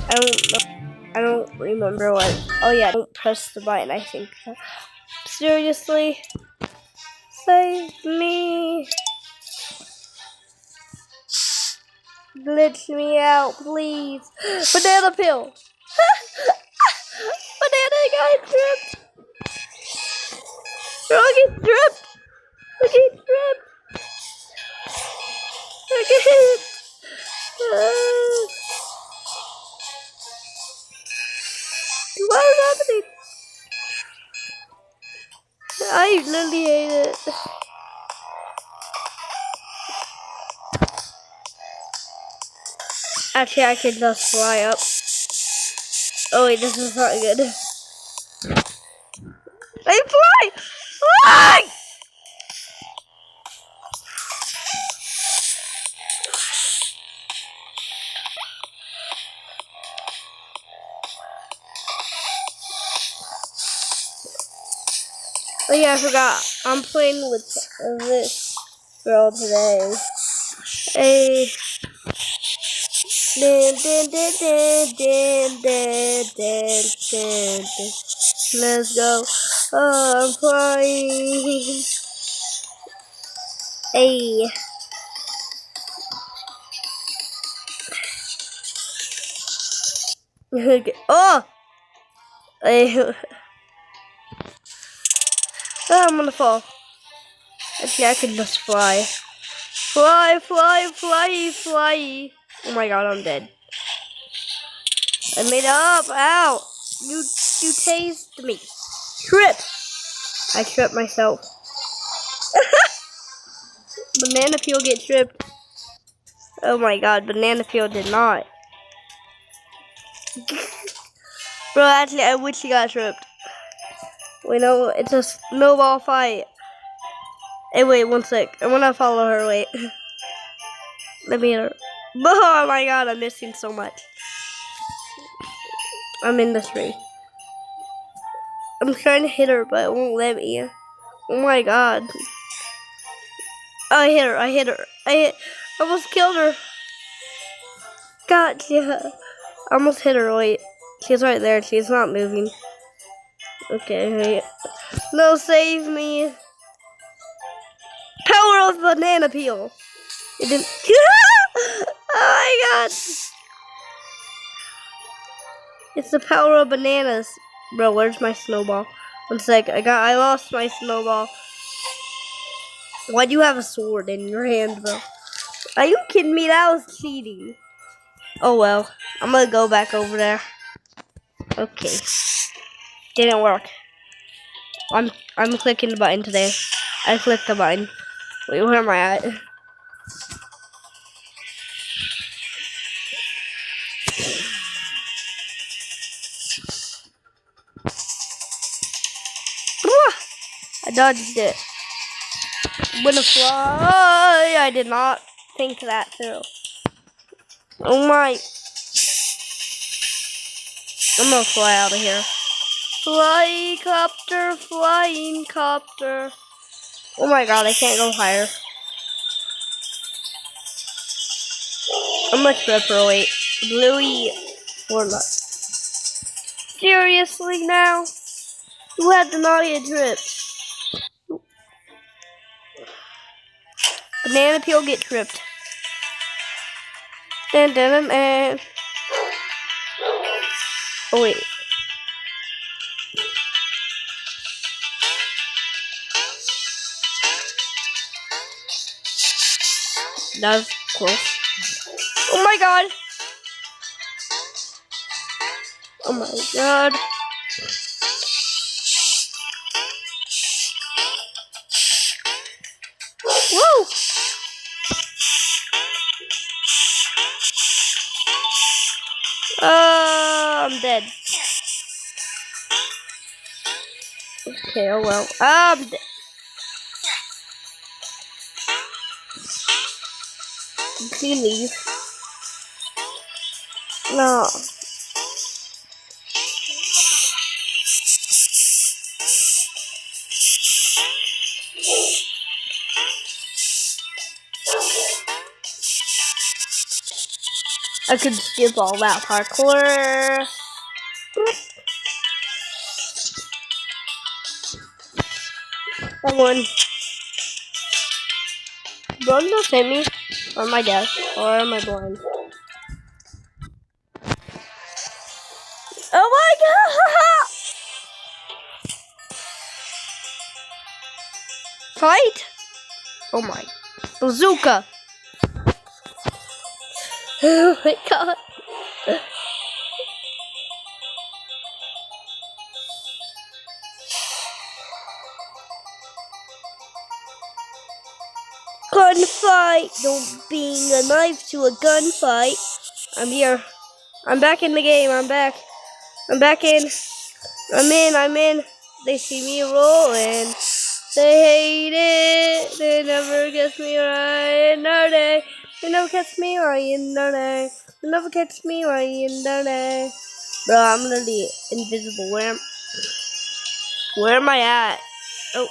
I don't know. I don't remember what. Oh yeah, don't press the button. I think. Seriously, save me. Glitch me out, please. Banana peel. Banana got tripped. I get tripped. I get tripped. I get. What is happening? I literally hate it. Actually, I could just fly up. Oh wait, this is not good. I fly! Fly! Oh yeah, I forgot. I'm playing with this girl today. Hey. Let's go. Oh, I'm flying. Hey. Oh! Hey. Oh, I'm gonna fall. Actually, I can just fly. Fly, fly, fly, fly. Oh my god, I'm dead. I made it up. Ow! You tased me. Trip! I tripped myself. Banana peel get tripped. Oh my god, banana peel did not. Bro, actually, I wish he got tripped. Wait, no, it's a snowball fight. Hey, wait, one sec. I wanna follow her, wait. Let me hit her. Oh my god, I'm missing so much. I'm in the tree. I'm trying to hit her, but it won't let me. Oh my god. Oh, I hit her. I almost killed her. Gotcha. I almost hit her, wait. She's right there, she's not moving. Okay, wait. No, save me. Power of banana peel. It didn't. Oh my god. It's the power of bananas. Bro, where's my snowball? One sec. I lost my snowball. Why do you have a sword in your hand, bro? Are you kidding me? That was cheating. Oh well. I'm gonna go back over there. Okay. Didn't work. I'm clicking the button today. I clicked the button. Wait, where am I at? I dodged it. I'm gonna fly. I did not think that through. Oh my. I'm gonna fly out of here. Fly copter, flying copter. Oh my god, I can't go higher. I'm much better, wait. Bluey or not. Seriously now? Who had the naughty tripped? Banana peel get tripped. Dun, dun, dun, dun. Oh wait. That was close. Oh my god. Oh my god. Woo! I'm dead. Okay, oh well. I'm dead. Please. No. I could skip all that parkour. I won. Bro, don't hit me. Or my death. Or am I blind? Oh my god! Fight? Oh my. Bazooka! Oh my god. Gunfight! Don't bring a knife to a gunfight. I'm here. I'm back in the game. I'm back. I'm back in. I'm in. They see me rolling. They hate it. They never catch me right. No, they never catch me right. No, they never catch me right. No, they. Bro, I'm literally invisible. Where am I at? Oh,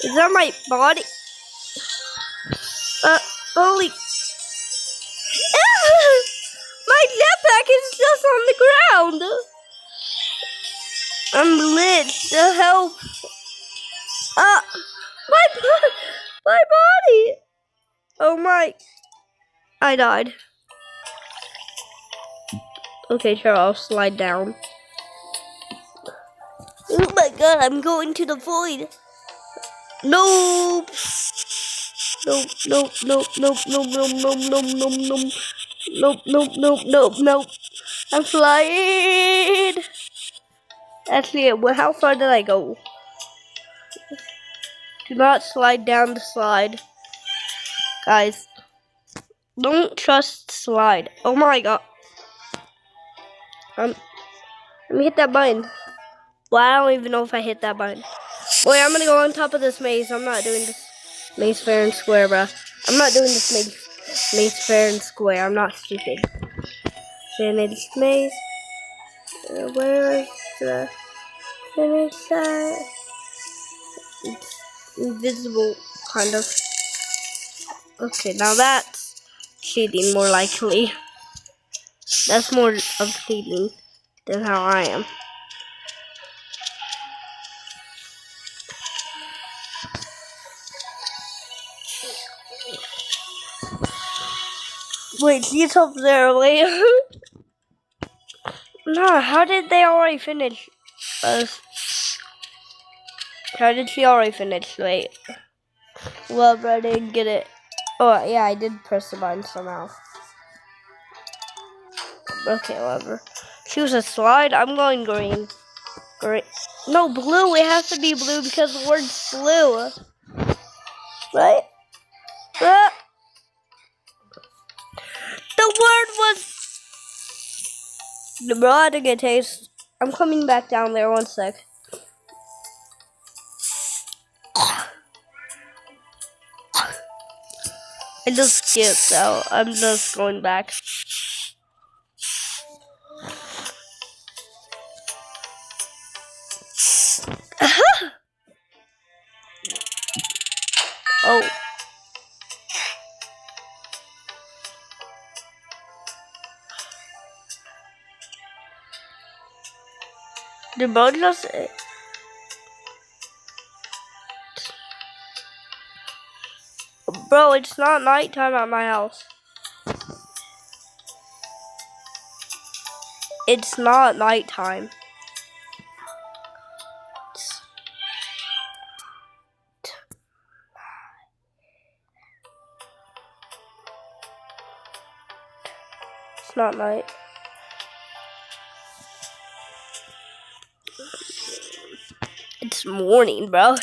is that my body? Holy. My jetpack is just on the ground. I'm lit. To help. My body. Oh my. I died. Okay, sure, I'll slide down. Oh my god, I'm going to the void. Nope. Nope, nope, nope, nope, nope, nope, nope, nope, nope, nope. Nope, nope, nope, nope, nope. I'm flying. Actually, how far did I go? Do not slide down the slide. Guys, don't trust slide. Oh my god. Let me hit that button. Well, I don't even know if I hit that button. Boy, I'm gonna go on top of this maze. I'm not doing this maze fair and square, bro. I'm not doing this maze fair and square. I'm not stupid. Finish maze. Where is the finish that? It's invisible, kind of. Okay, now that's cheating more likely. That's more of cheating than how I am. Wait, she's up there, wait. No, how did they already finish us? How did she already finish? Wait. Well, I didn't get it. Oh, yeah, I did press the button somehow. Okay, whatever. Choose a slide. I'm going green. Green. No, blue. It has to be blue because the word's blue. Right? The word was... Bro, I had to get taste. I'm coming back down there. 1 sec. I just skipped out. I'm just going back. Oh. The boat just... Bro, it's not nighttime at my house. It's not nighttime. It's not night. It's morning, bro.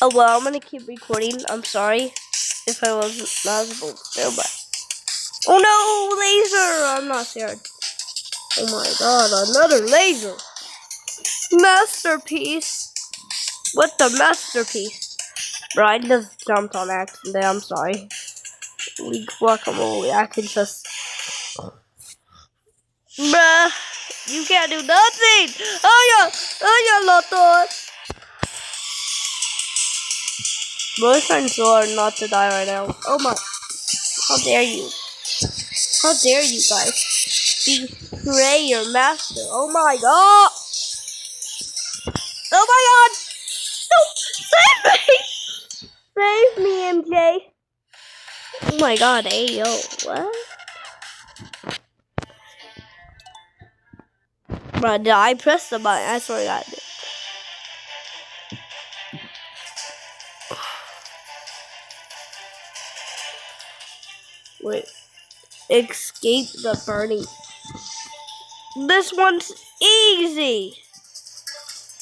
Oh well, I'm gonna keep recording. I'm sorry if I wasn't not supposed to, but oh no, laser! I'm not scared. Oh my god, another laser! Masterpiece! What the masterpiece? Bro, I just jumped on accident. I'm sorry. League guacamole. I could just. Bruh, you can't do nothing! Oh yeah, Loto! Bro, it's trying so hard not to die right now. Oh my. How dare you? How dare you guys betray your master? Oh my god! Oh my god! No! Save me! Save me, MJ! Oh my god, hey yo, what? Bro, did I press the button? I swear to God. Wait. Escape the burning. This one's easy.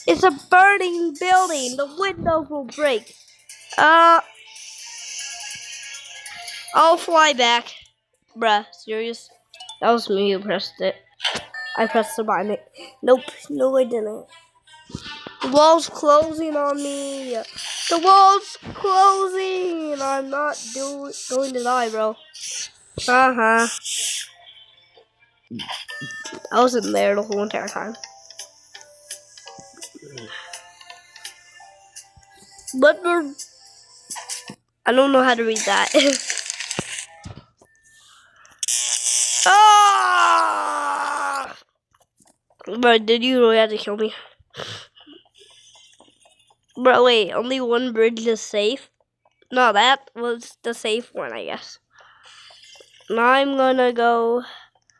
It's a burning building. The windows will break. I'll fly back. Bruh, serious? That was me who pressed it. I pressed the button. Nope, no I didn't. The wall's closing on me. The wall's closing. I'm not going to die, bro. I wasn't there the whole entire time. But I don't know how to read that. Ah! But did you really have to kill me? Bro, wait, only one bridge is safe? No, that was the safe one, I guess. Now I'm gonna go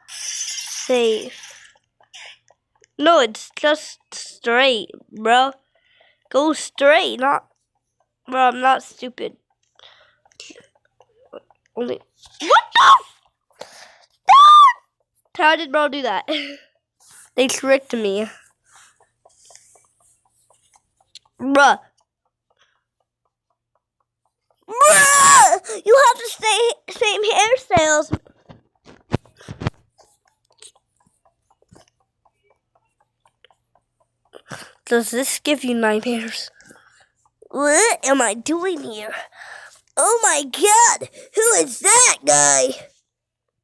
safe. No, it's just straight, bro. Go straight, not... Bro, I'm not stupid. Only... What the? How did bro do that? They tricked me. Bruh. Bruh! You have to stay same hairstyles. Does this give you nightmares? What am I doing here? Oh my god! Who is that guy?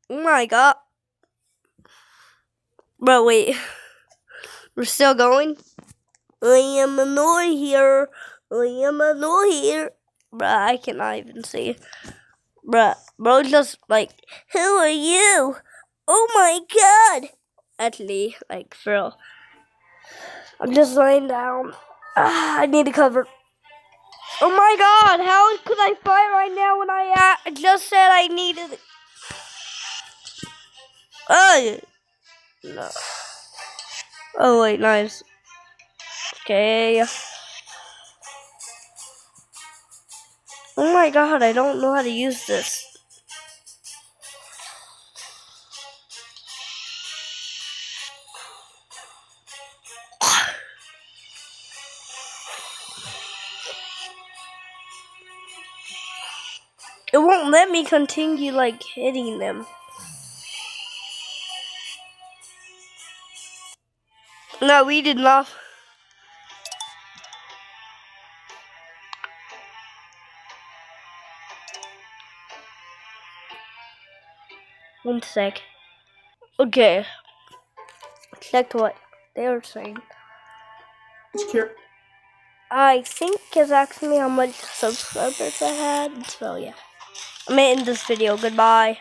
Oh my god. Bro, wait. We're still going? I am annoyed here. I am annoyed here. Bruh, I cannot even see. Bruh, bro just like, who are you? Oh my god! Actually, like, for real. I'm just laying down. I need to cover. Oh my god, how could I fight right now when I just said I needed... Oh, no. Oh wait, nice. Okay. Oh my god, I don't know how to use this. It won't let me continue like hitting them. No, we did not. One sec. Okay. Check what they were saying. I think it's asking me how much subscribers I had. So yeah. I'm ending this video. Goodbye.